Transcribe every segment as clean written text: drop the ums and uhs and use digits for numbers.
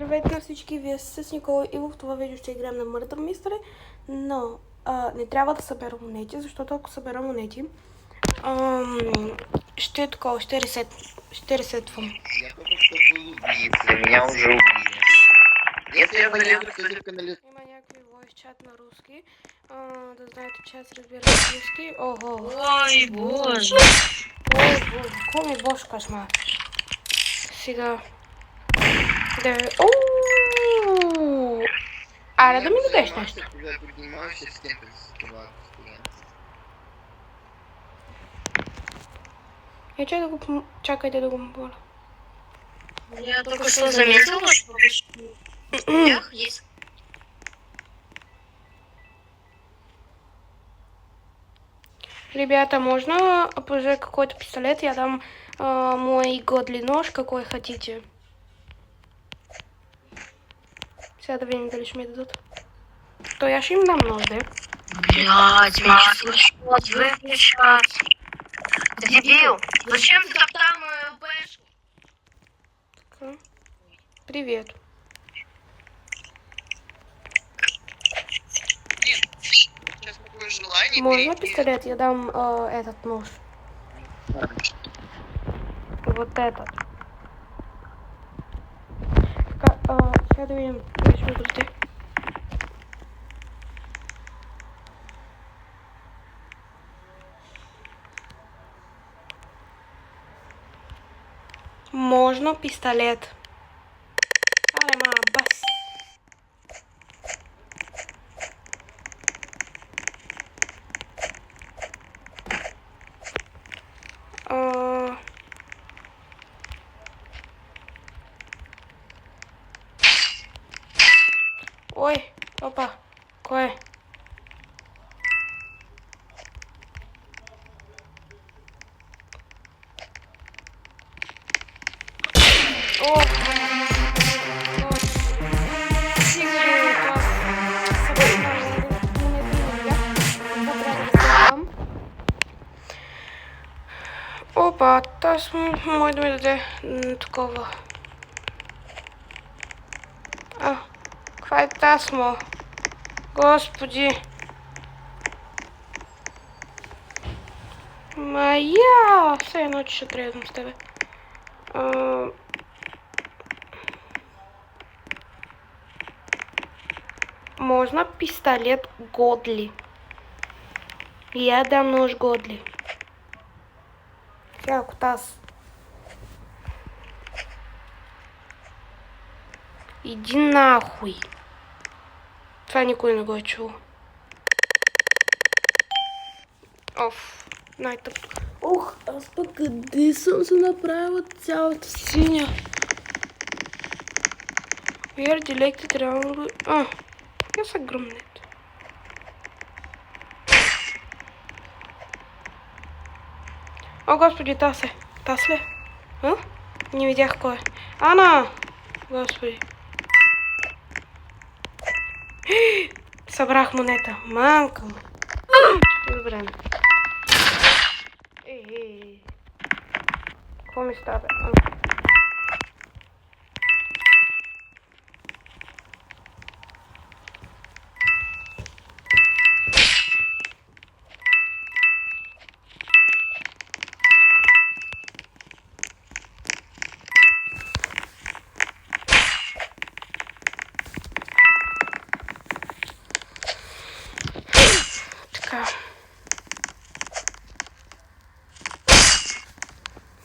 Здравейте на всички, вие сте с Никола и в това видео ще играем на Murder Mystery, но не трябва да събера монети, защото ако събера монети, ще е такова, ще ресетвам. Меня уже убили. Если я залезу, кстати, в канализацию. Има някакви voice чат на руски, да знаете, че аз разбирам руски. Ого! Ой, боже! Ой, боже, кой ми боже кошмар. Сега... Аре да ми дадеш нещо. Я поднимаюсь с кем-то с Чакайте да го моля. Я только что заметила, что есть. Ребята, можно уже какой-то пистолет? Я дам мой годли нож, какой хотите. Сега да видим дали ще ми дадат. То я ще им дам нож, да? Блядь, меня слышат, выключать. Дебил, зачем ты топтал мою бэшку? Так. Привет. Сейчас такое желание. Можно пистолет? Я дам этот нож. Вот этот. Сега да видим дали ще ми дадете. Можно пистолет. Але ма, бас. Ой, опа, кой е? О! Опа, tas може да ми даде такова. Каква е тасмо? Господи. Моя! Все едно, че ще трезам с тебе. Можно пистолет Годли? Я дам нож Годли. Сега ако таз. Иди нахуй. Това никой не го е чул. Оф, най-тъп. Ох, аз пък къде съм се направила цялата синя? Вие дилекти трябва да... я са гръмнете. О, господи, таз е. Таз ли? Не видях кой е. Ана! Господи. Събрах монета. Мамка му. Добре. Какво ми става?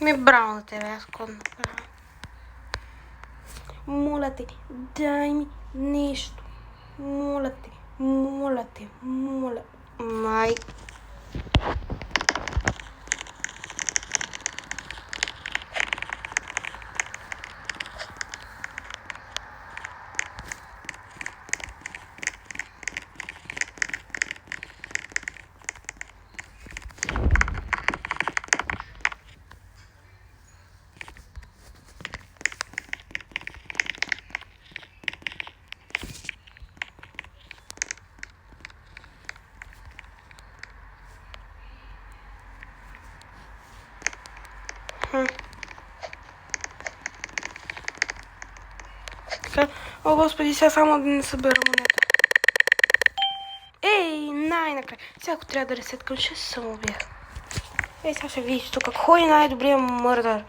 Ми браво на тебе, аз код направя. Моля те, дай ми нещо. Моля те, моля те, моля. Май. Така. О, господи, сега само да не събера монета. Ей, най-накрая. Сега ако трябва да ресеткам, ще се самоубия. Ей, сега ще видиш тук. Кой е най-добрият мърдър?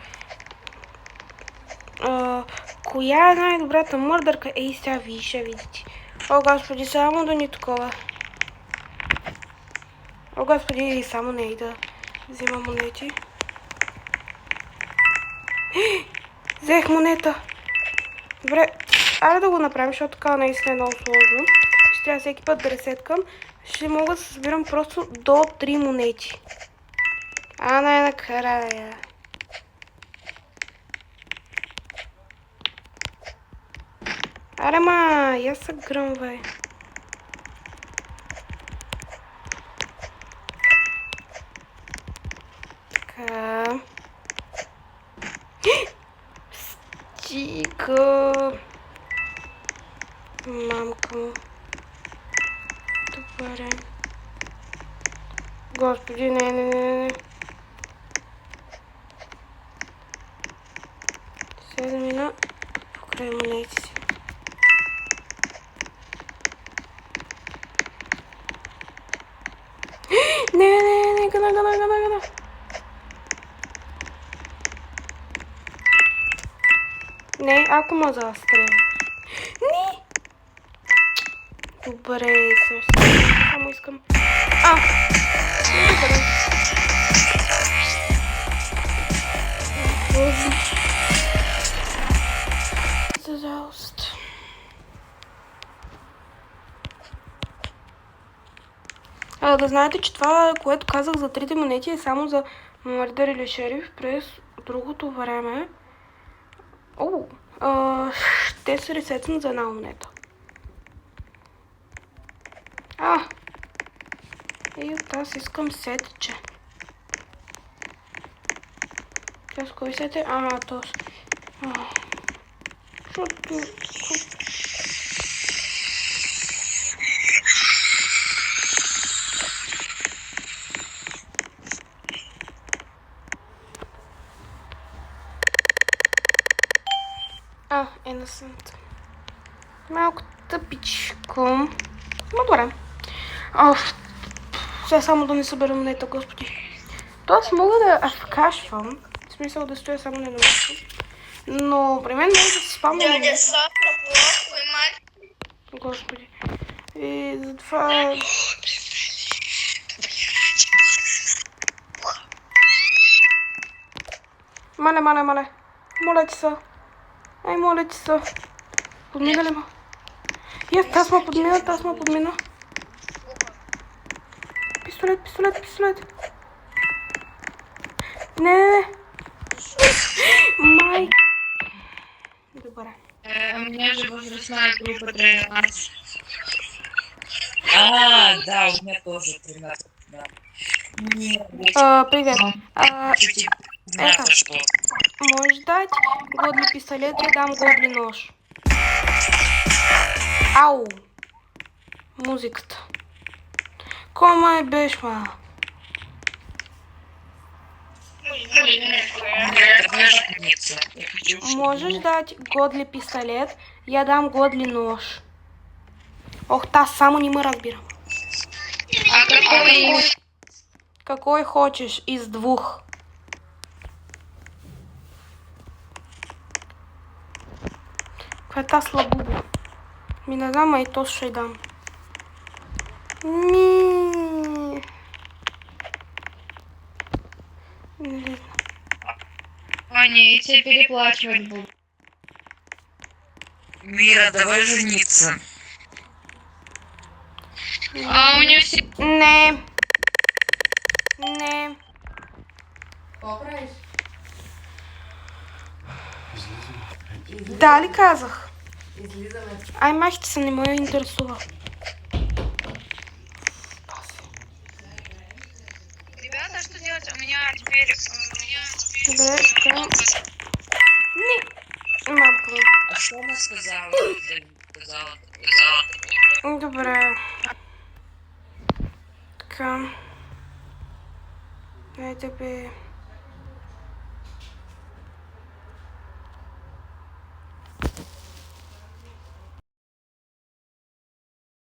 Коя е най-добрата мърдърка? Ей, сега видиш, ще видите. О, господи, само да ни такова. О, господи, само не и да взема монети. Взех монета. Добре, айде да го направим, защото така наистина е много сложно. Ще трябва всеки път да ресеткам. Ще мога да събирам просто до 3 монети. А най-накрая. Аре ма, я се гръмвай. Така. Стига. Мамка му. Добре. Господи, не. Сега да мина покрай монети си. Не, гана. Не, ако ме застрелиш. Не! Добре, само искам... Добре. За жалост. Да знаете, че това, което казах за 3 монети е само за мърдър или шериф през другото време. Ще се ресетнат за една монета. И от аз искам сетче. С кой сете? Този. Защото... Innocent. Малко тъпичко. Но добре. Сега само да не събера монета, господи. Тоест мога да авкашвам. В смисъл да стоя само на място. Но при мен може да се спамня. Господи. И затова... Мале. Моля ти са. Ай, моля ти са. Подмина ли ма? Аз ма подмина. Пистолет. Не. Май. Добре. У меня же возрастная группа 13. Да, у меня тоже 13. Да. Привет. Это что? Можешь дать годный пистолет, я дам годный нож. Ау. Музиката. Кома е бешма. Можеш дать годли пистолет, я дам годли нож. Ох, та само не ме разбирам. Какой хочеш из двух? Каква е та слабуба? Не знам, а и то ще дам. Аня, я тебе переплачивать буду. Мира, давай жениться. У нее все... Не. Да ли казах? Ай, махите се, не ме интересува. Ребята, что делать? У меня теперь... Добре, така. Не. Мамка. А что она сказала? Добре. Така. Дайте бе.